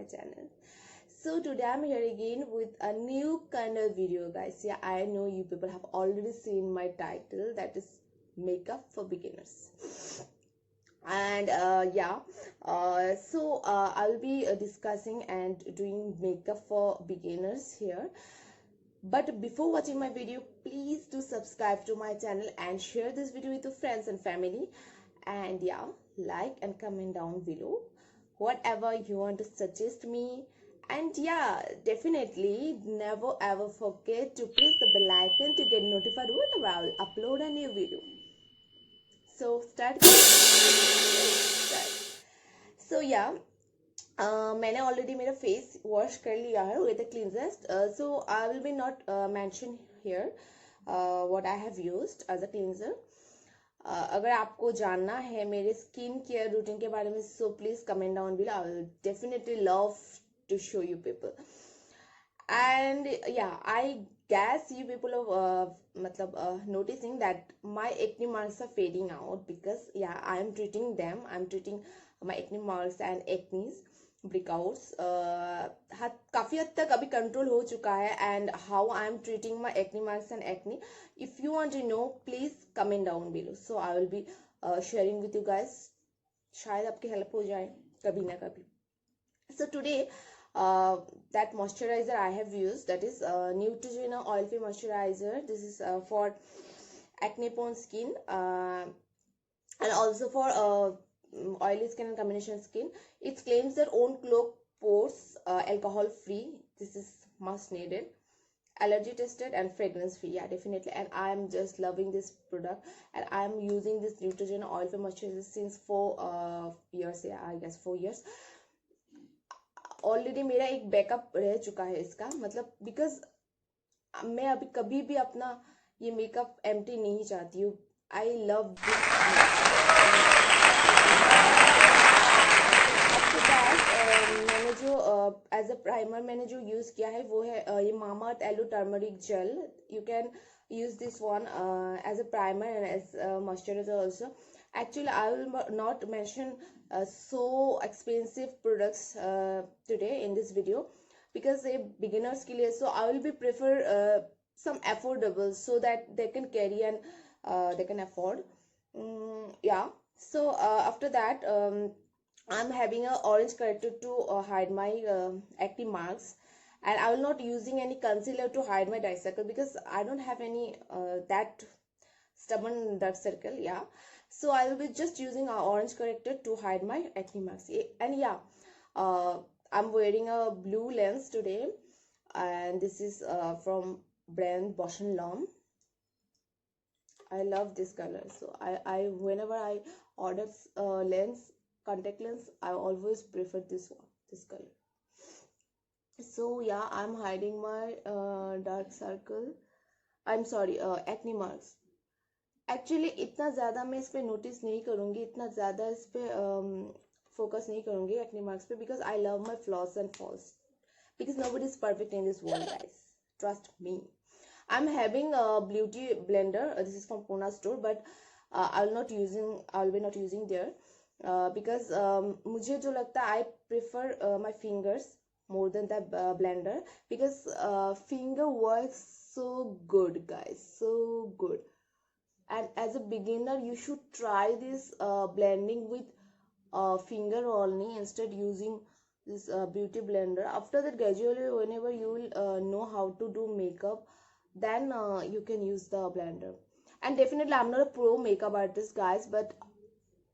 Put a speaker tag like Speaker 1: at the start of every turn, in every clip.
Speaker 1: channel. So today I'm here again with a new kind of video, guys. Yeah, I know you people have already seen my title, that is makeup for beginners. And I'll be discussing and doing makeup for beginners here. But before watching my video, please do subscribe to my channel and share this video with your friends and family. And yeah, like and comment down below whatever you want to suggest me. And yeah, definitely never ever forget to press the bell icon to get notified whenever I will upload a new video. So start. So yeah, मैंने already मेरा face wash कर लिया है with a cleanser. So I will be not mention here what I have used as a cleanser. अगर आपको जानना है मेरे स्किन केयर रूटीन के बारे में, so please comment down below. I will definitely love to show you people. And yeah, I guess you people are noticing that my acne marks are fading out because yeah, I am treating them. I'm treating my acne marks and acne breakouts. काफी हद तक अभी control हो चुका है. And how I am treating my acne marks and acne, if you want to know, please comment down below. So I will be sharing with you guys. शायद आपकी help हो जाए कभी ना कभी. So today, that moisturizer I have used, that is Neutrogena oil free moisturizer. This is for acne prone skin and also for oily skin and combination skin. It claims their own clog pores, alcohol free. This is must needed, allergy tested and fragrance free. Yeah, definitely. And I am just loving this product, and I am using this Neutrogena oil free moisturizer since 4 years. Yeah, I guess 4 years. Already मेरा एक backup रह चुका है इसका, मतलब because मैं अभी कभी भी अपना ये मेकअप एम्प्टी नहीं चाहती हूँ. I love this. मैंने जो एज अ प्राइमर मैंने जो यूज किया है वो है ये Mamaearth aloe turmeric gel. You can use this one as a primer and as moisturiser also. Actually, I will not mention so expensive products today in this video because they beginners के लिए. So I will be prefer some affordable so that they can carry and they can afford. Yeah. So after that, I'm having a orange corrector to hide my acne marks, and I will not using any concealer to hide my dark circle because I don't have any that stubborn dark circle. Yeah. So I will be just using our orange corrector to hide my acne marks. And yeah, I'm wearing a blue lens today, and this is from brand Bausch & Lomb. I love this color. So I whenever I order lens, contact lens, I always prefer this one, this color. So yeah, I'm hiding my dark circle. I'm sorry, acne marks. Actually इतना ज़्यादा मैं इस पर notice नहीं करूँगी, इतना ज़्यादा इस पर फोकस नहीं करूँगी एक्ने मार्क्स पे, because I love my flaws and faults, because nobody is perfect in this world guys, trust me. I am having beauty blender. This is from Poona store, but I will be not using there because मुझे जो लगता है, I prefer my fingers more than the blender because finger works so good guys, so good. And as a beginner you should try this blending with finger only instead using this beauty blender. After that, gradually whenever you will know how to do makeup, then you can use the blender. And definitely I'm not a pro makeup artist guys, but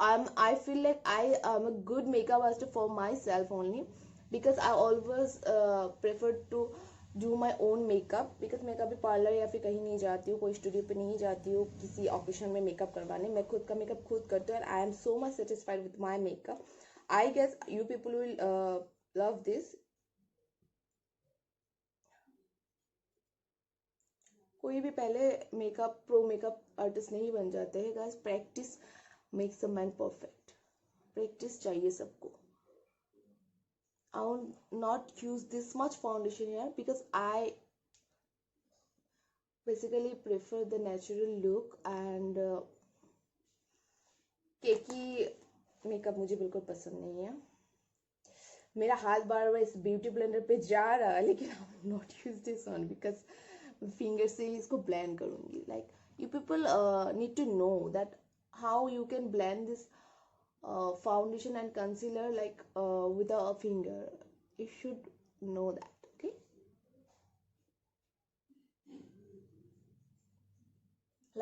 Speaker 1: I feel like I am a good makeup artist for myself only because I always prefer to do my own makeup. Because मैं कभी parlour या फिर कहीं नहीं जाती हूँ, कोई studio पे नहीं जाती हूँ किसी ऑकेशन में मेकअप करवाने. मैं खुद का मेकअप खुद करती हूँ, and I am so much satisfied with my makeup. I guess you people will love this. कोई भी पहले प्रो मेकअप आर्टिस्ट नहीं बन जाते हैं guys. Practice makes a man perfect. Practice चाहिए सबको. I will not use this much foundation here because I basically prefer the natural look, and cakey makeup मुझे बिल्कुल पसंद नहीं है. मेरा हाथ बार बार इस ब्यूटी ब्लेंडर पे जा रहा है, लेकिन I will not use this one because finger से ही इसको ब्लेंड करूंगी. Like you people need to know that how you can blend this foundation and concealer like with a finger. You should know that. Okay,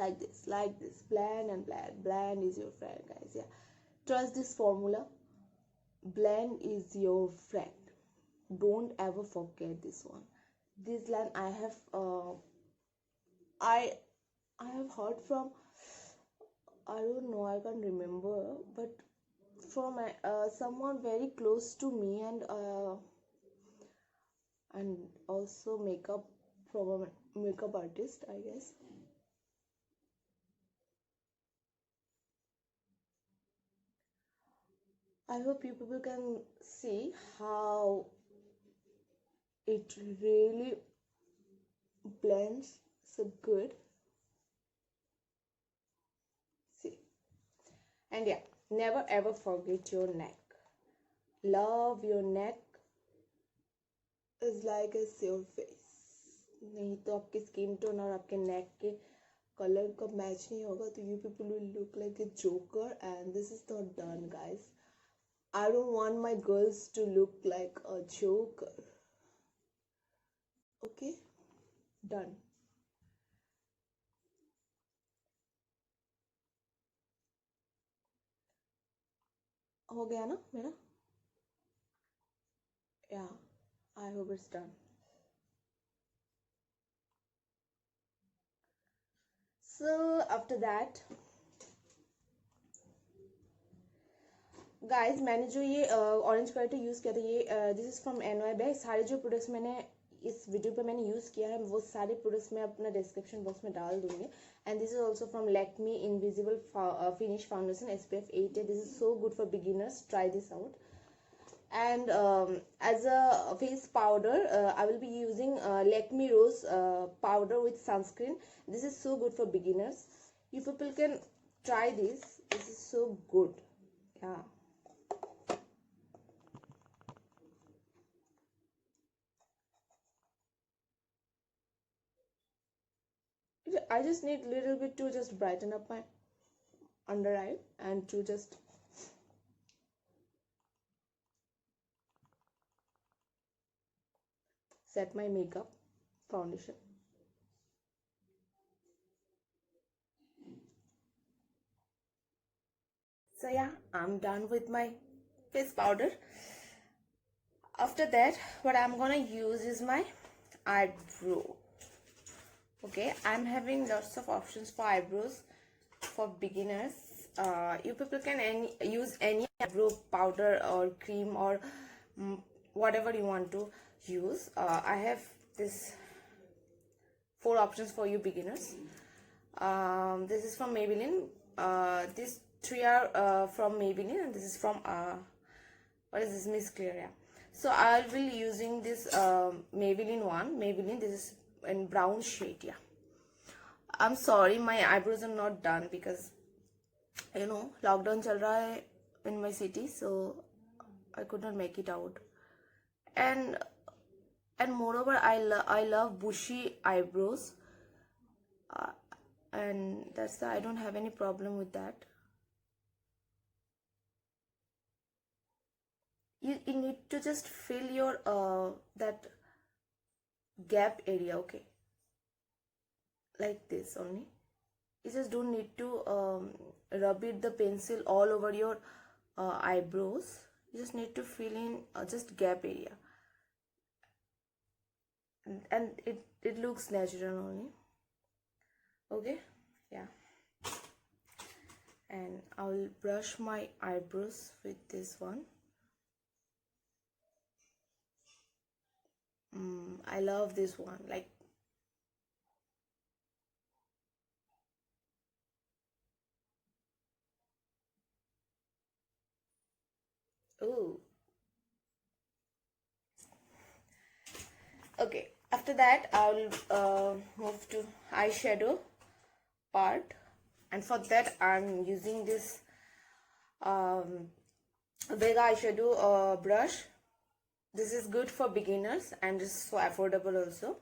Speaker 1: like this, blend and blend is your friend, guys. Yeah, trust this formula. Blend is your friend. Don't ever forget this one. This line i I have heard from, I don't know, I can't remember, but from someone very close to me, and also makeup, from a makeup artist, I guess. I hope you people can see how it really blends so good. See, and yeah, never ever forget your neck. Love your neck is like a your face. नहीं तो आपकी skin tone और आपके नेक के colour का match नहीं होगा, तो you people will look like a joker, and this is not done, guys. I don't want my girls to look like a joker. Okay, done. हो गया ना मेरा? Yeah, I hope it's done. So after that, guys, मैंने जो ये orange colour use किया था, ये this is from NY bag. सारे जो प्रोडक्ट्स मैंने इस वीडियो पे मैंने यूज़ किया है, वो सारे प्रोडक्ट्स मैं अपना डिस्क्रिप्शन बॉक्स में डाल दूंगी. And this is also from Lakme invisible finish foundation SPF 80. This is so good for beginners. Try this out. And as a face powder, I will be using Lakme Rose powder with sunscreen. This is so good for beginners. You people can try this. This is so good. Yeah. I just need a little bit to just brighten up my under eye and to just set my makeup foundation. So yeah, I'm done with my face powder. After that, what I'm gonna use is my eyebrow. Okay, I'm having lots of options for eyebrows for beginners. You people can use any eyebrow powder or cream or whatever you want to use. I have this 4 options for you beginners. This is from Maybelline. These 3 are from Maybelline, and this is from what is this, Miss Clear. Yeah. So I'll be using this Maybelline one. Maybelline, this is in brown shade. Yeah, I'm sorry, my eyebrows are not done because you know lockdown chal raha hai in my city, so I could not make it out. And moreover, I love bushy eyebrows, and that's I don't have any problem with that. You need to just fill your that gap area. Okay, like this only. You just don't need to rub it the pencil all over your eyebrows. You just need to fill in just gap area, and it looks natural only. Okay, yeah. And I'll brush my eyebrows with this one. I love this one, like ooh. Okay, after that I'll move to eyeshadow part, and for that I'm using this Vega eyeshadow brush. This is good for beginners and it's so affordable also.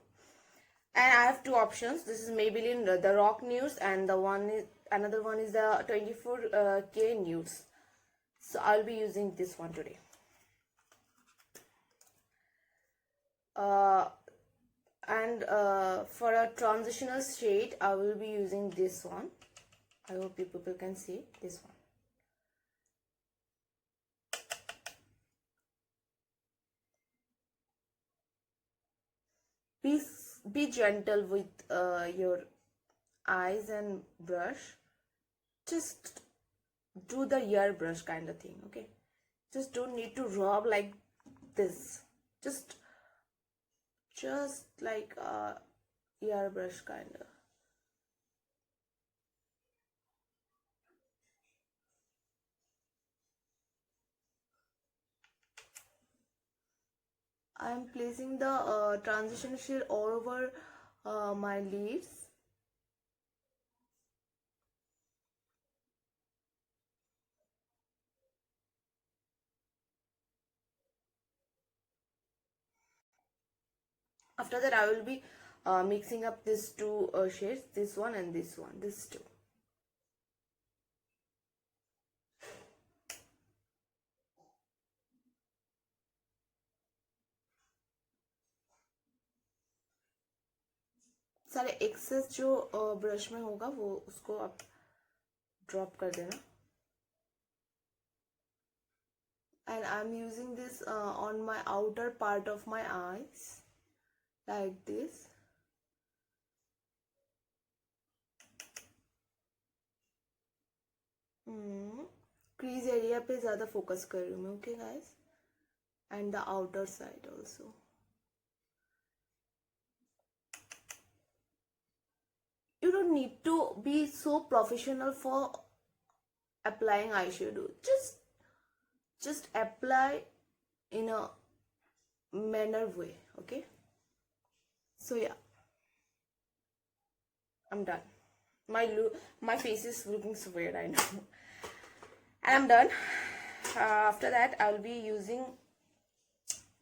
Speaker 1: And I have two options. This is Maybelline the Rock Nudes, and the one is another one is the 24K Nudes. So I'll be using this one today. And for a transitional shade, I will be using this one. I hope you people can see this one. Be gentle with your eyes and brush. Just do the ear brush kind of thing, okay? Just don't need to rub like this. Just like ear brush kind of. I am placing the transition shade all over my leaves. After that, I will be mixing up these two shades, this one and this one, these two. सारे access जो brush में होगा वो उसको आप drop कर देना. And I'm using this on my outer part of my eyes like this. Crease area पे ज़्यादा focus कर रही हूँ मैं, okay guys, and the outer side also. You don't need to be so professional for applying eyeshadow. Just apply in a manner way, okay? So yeah, I'm done. My face is looking so weird, I know. And I'm done. After that, I'll be using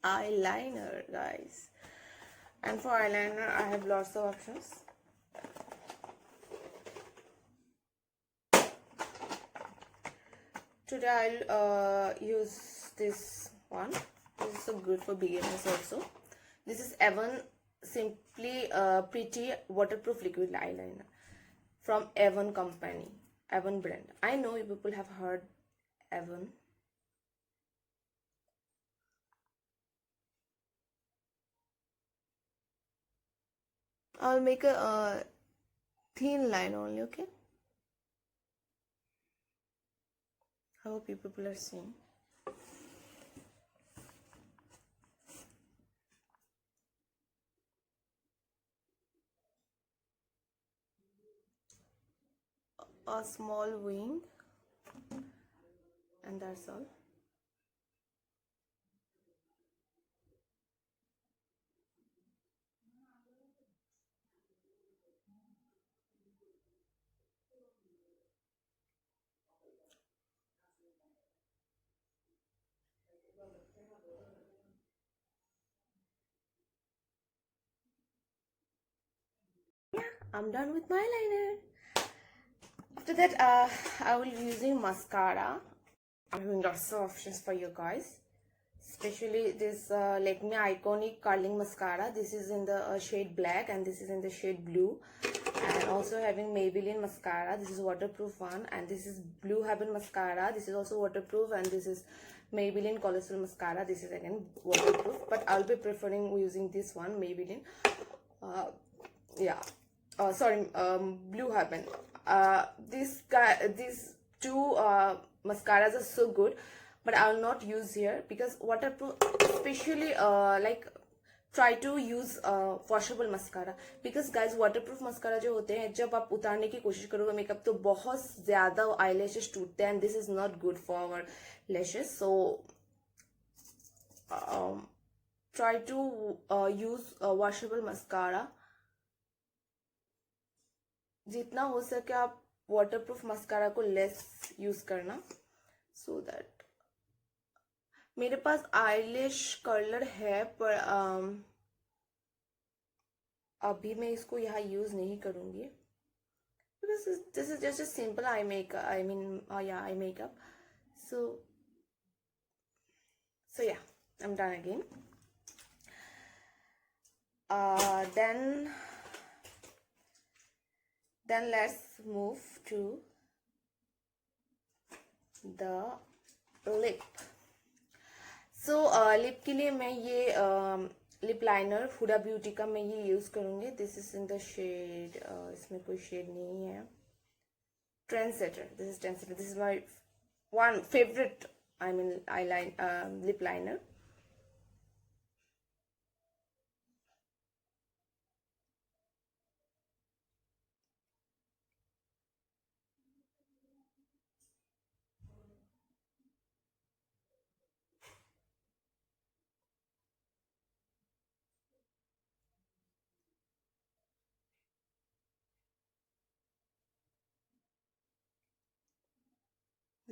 Speaker 1: eyeliner, guys. And for eyeliner, I have lots of options. Today I'll use this one. This is so good for beginners also. This is Avon Simply Pretty Waterproof Liquid Eyeliner from Avon Company, Avon brand. I know you people have heard Avon. I'll make a thin line only, okay? I hope you people are seeing. A small wing, and that's all. Yeah, I'm done with my eyeliner. After that, I will be using mascara. I'm having lots of options for you guys. Especially this Lakme Iconic Curling Mascara. This is in the shade black and this is in the shade blue. And also having Maybelline Mascara. This is waterproof one. And this is Blue Heaven Mascara. This is also waterproof. And this is Maybelline Colossal Mascara. This is again waterproof. But I'll be preferring using this one, Maybelline. Yeah. Blue Heaven. These two mascaras are so good, but I will not use here because waterproof. Especially try to use washable mascara because guys waterproof mascara जो होते हैं जब आप उतारने की कोशिश करोगे makeup तो बहुत ज़्यादा eyelashes टूटते हैं and this is not good for our lashes. So try to use washable mascara. जितना हो सके आप वाटरप्रूफ मस्कारा को लेस यूज करना so that मेरे पास आईलैश कर्लर है, पर अभी मैं इसको यहाँ यूज नहीं करूंगी, because this is just a simple eye makeup. I mean, yeah, eye makeup. So, yeah, I'm done again. Then let's move to the lip. So lip के लिए मैं ये लिप लाइनर हुडा ब्यूटी का मैं ये यूज करूंगी. This is in the shade, इसमें कोई शेड नहीं है. Trendsetter. This is Trendsetter. This is my one favorite, I mean, lip liner.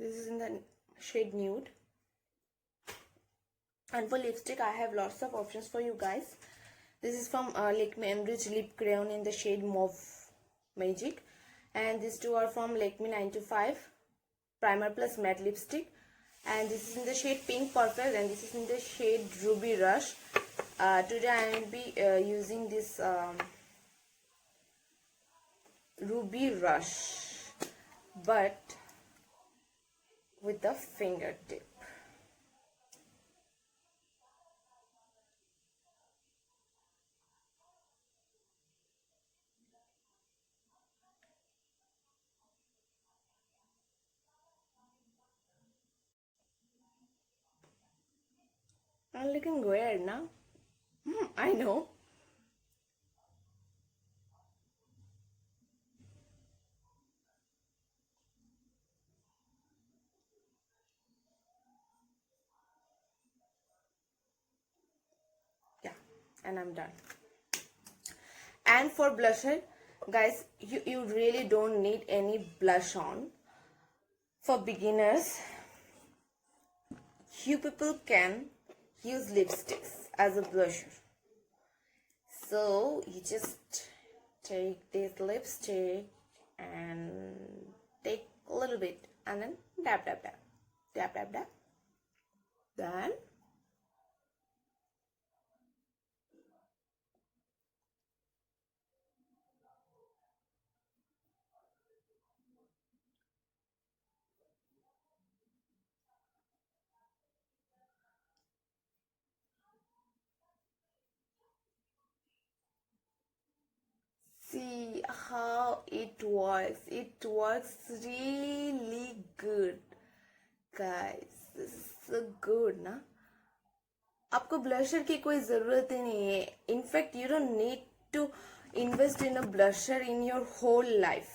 Speaker 1: This is in the shade nude. And for lipstick, I have lots of options for you guys. This is from Lakme Enrich Lip Crayon in the shade Mauve Magic. And these two are from Lakme 925 Primer Plus Matte Lipstick. And this is in the shade Pink Perfect, and this is in the shade Ruby Rush. Today I will be using this Ruby Rush, but with the fingertip. I'm looking weird now. I know. Yeah, and I'm done. And for blusher, guys, you really don't need any blush on. For beginners, you people can use lipsticks as a blusher. So you just take this lipstick and take a little bit and then dab dab dab dab dab dab. Then see how it works. It works really good, guys. This is so good, ना? आपको blusher की कोई ज़रूरत ही नहीं है. In fact you don't need to invest in a blusher in your whole life.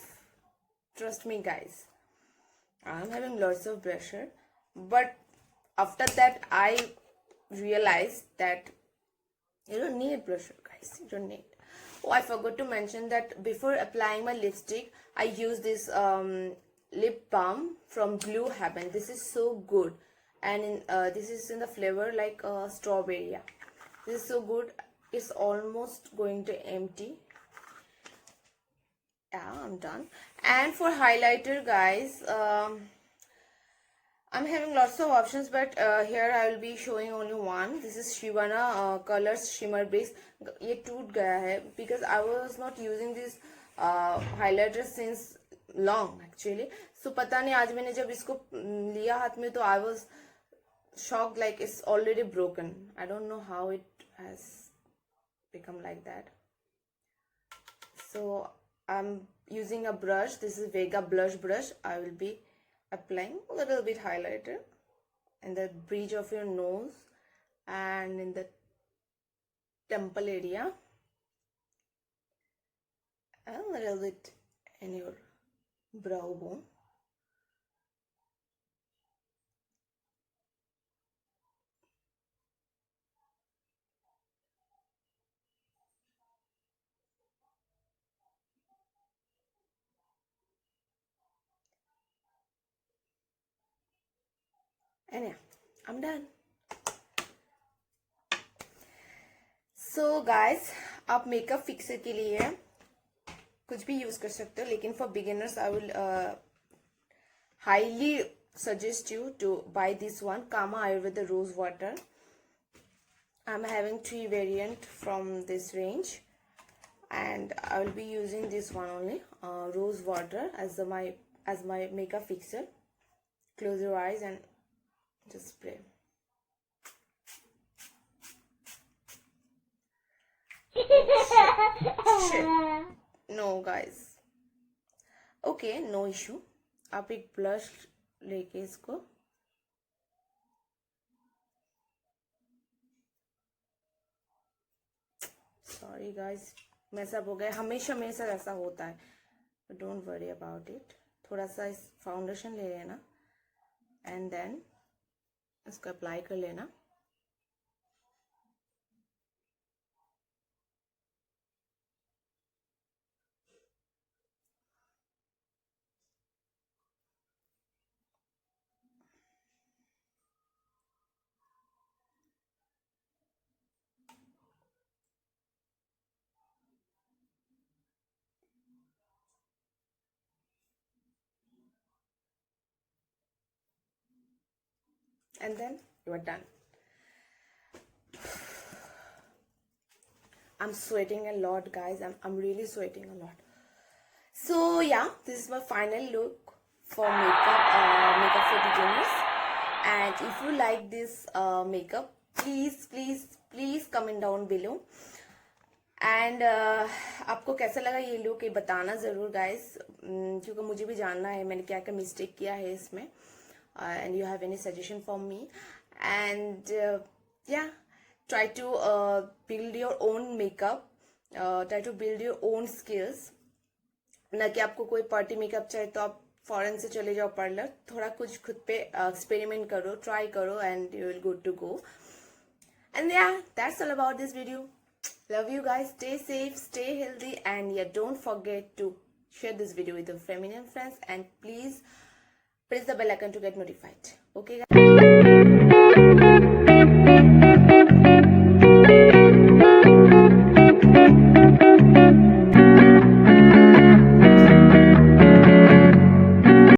Speaker 1: Trust me, guys. I'm having lots of blusher, but after that I realized that you don't need blusher, guys. You don't need. Oh, I forgot to mention that before applying my lipstick, I use this lip balm from Blue Heaven. This is so good, and this is in the flavor like strawberry. Yeah, this is so good. It's almost going to empty. Yeah, I'm done. And for highlighter, guys, I'm having lots of options, but here I will be showing only one. This is Shivana Colors Shimmer Base. ये टूट गया है because I was not using this highlighter since long actually. So पता नहीं आज मैंने जब इसको लिया हाथ में तो I was shocked, like it's already broken. I don't know how it has become like that. So I'm using a brush. This is Vega blush brush. I will be applying a little bit highlighter in the bridge of your nose and in the temple area, and a little bit in your brow bone. And yeah, I'm done. So guys, आप makeup fixer के लिए कुछ भी use कर सकते हो, लेकिन for beginners I will highly suggest you to buy this one, Kama Ayurveda Rose Water. I'm having 3 variant from this range, and I will be using this one only, Rose Water, as my makeup fixer. Close your eyes and just spray. Shit. No guys, okay, no issue. आप एक blush लेके इसको sorry guys, mess up हो गया, हमेशा मेरे साथ ऐसा होता है, डोंट वरी अबाउट इट. थोड़ा सा इस फाउंडेशन ले लेना एंड देन इसको अप्लाई कर लेना. And then you are done. I'm sweating a lot guys, I'm really sweating a lot. So yeah, this is my final look for makeup for beginners. And if you like this makeup, please comment down below. And आपको कैसा लगा ये look, ये बताना ज़रूर guys, क्योंकि मुझे भी जानना है मैंने क्या क्या मिस्टेक किया है इसमें. And you have any suggestion for me, and yeah, try to build your own makeup, try to build your own skills. ना कि आपको कोई पार्टी मेकअप चाहिए तो आप फॉरेन से चले जाओ पार्लर, थोड़ा कुछ खुद पे एक्सपेरिमेंट करो, ट्राई करो, and you will good to go. And yeah, that's all about this video. Love you guys, stay safe, stay healthy, and yeah, don't forget to share this video with your feminine friends, and please press the bell icon to get notified. Okay guys.